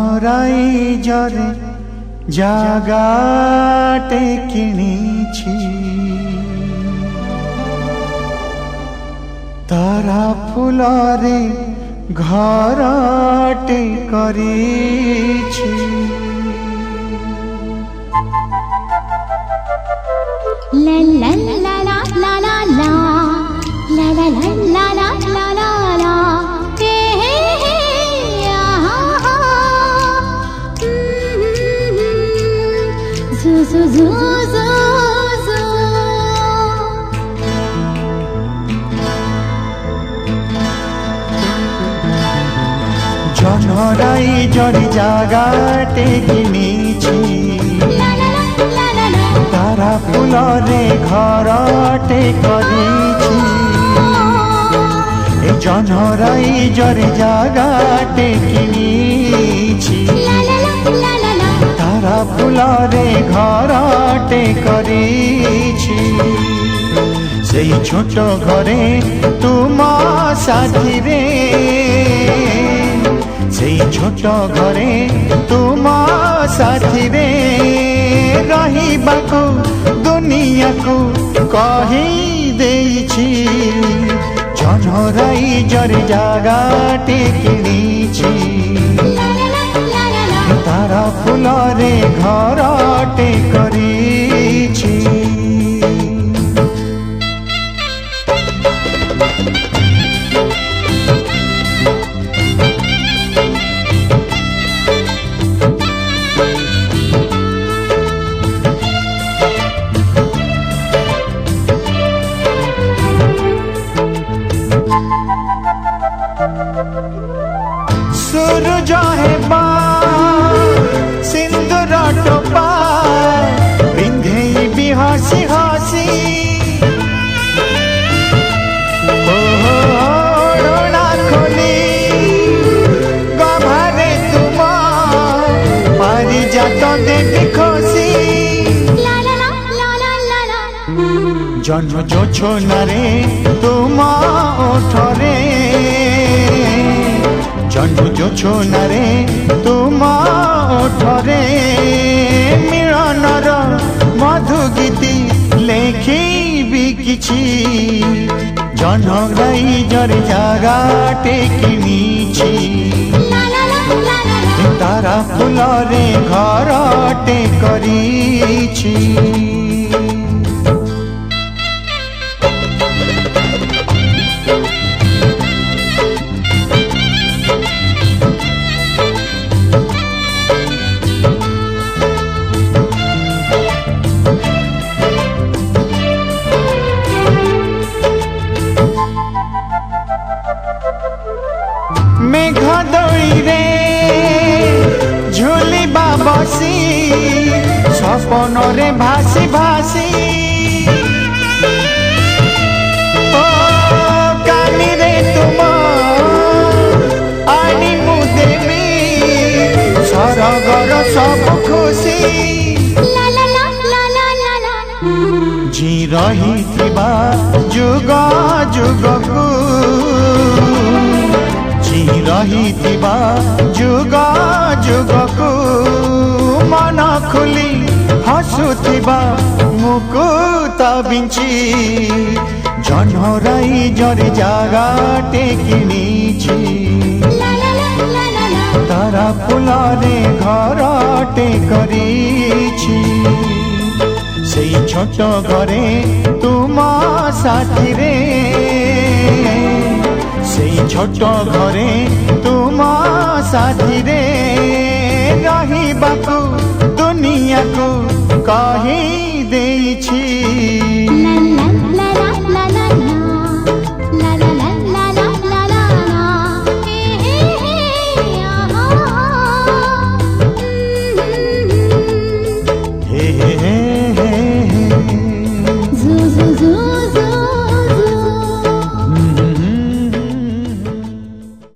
জনরাইজরে জাগাটে কিনিছি, তারা ফুলরে ঘরটে করিছি। লা লা লা লা লা লা লা লা লা লা লা লা লা লা হে হে হে আহা হা জু জু জু জু জু। জনরাইজরে জাগাটে কিনিছি, তারা ফুলরে ঘরটে করিছি। এই জনরাইজরে জাগাটে কিনিছি, তারা ফুলরে ঘরটে করিছি। সেই ছোট ঘরে তুম সাথীরে, সেই ছোট ঘরে তুম সাথীরে রহিবাকু দুনিয়াকু কহি দেইছি। জনরাইজরে জাগাটে কিনিছি, তারা ফুলরে ঘরটে করিছি। সূরজ হেবা সিন্দুর টোপা পিন্ধেইবি হাসি হাসি, ওড়না খোলি গভারে তুম পারিজাত দেখি খসি। জন্ম জোছনারে তুম ওঠরে, জন্ম জোছনারে তুম ওঠরে মিলনর মধু গীতি লেখিবি কিছু। জনরাইজরে জাগাটে কিনিছি, তারা ফুলরে ঘরটে করিছি। মেঘ দইরে ঝুলিবা বসি, স্বপনরে ভাসি ভাসি। ও কানিরে তুম আনি মু দেবি সরগর সব খুশি। জি রহিথিবা যুগ যুগকু, জি রহিথিবা যুগ যুগকু মন খুলি হସୁথিবা মুকুত বিঞ্চি। জনরাইজরে জাগাটে কিনিছি, তারা ফুলরে ঘরটে করিছি। সেই ছোট ঘরে তুম সাথীরে, সেই ছোট ঘরে তুম সাথীরে রহিবাকু দুনিয়াকু কহি দেইছি। হে হে হে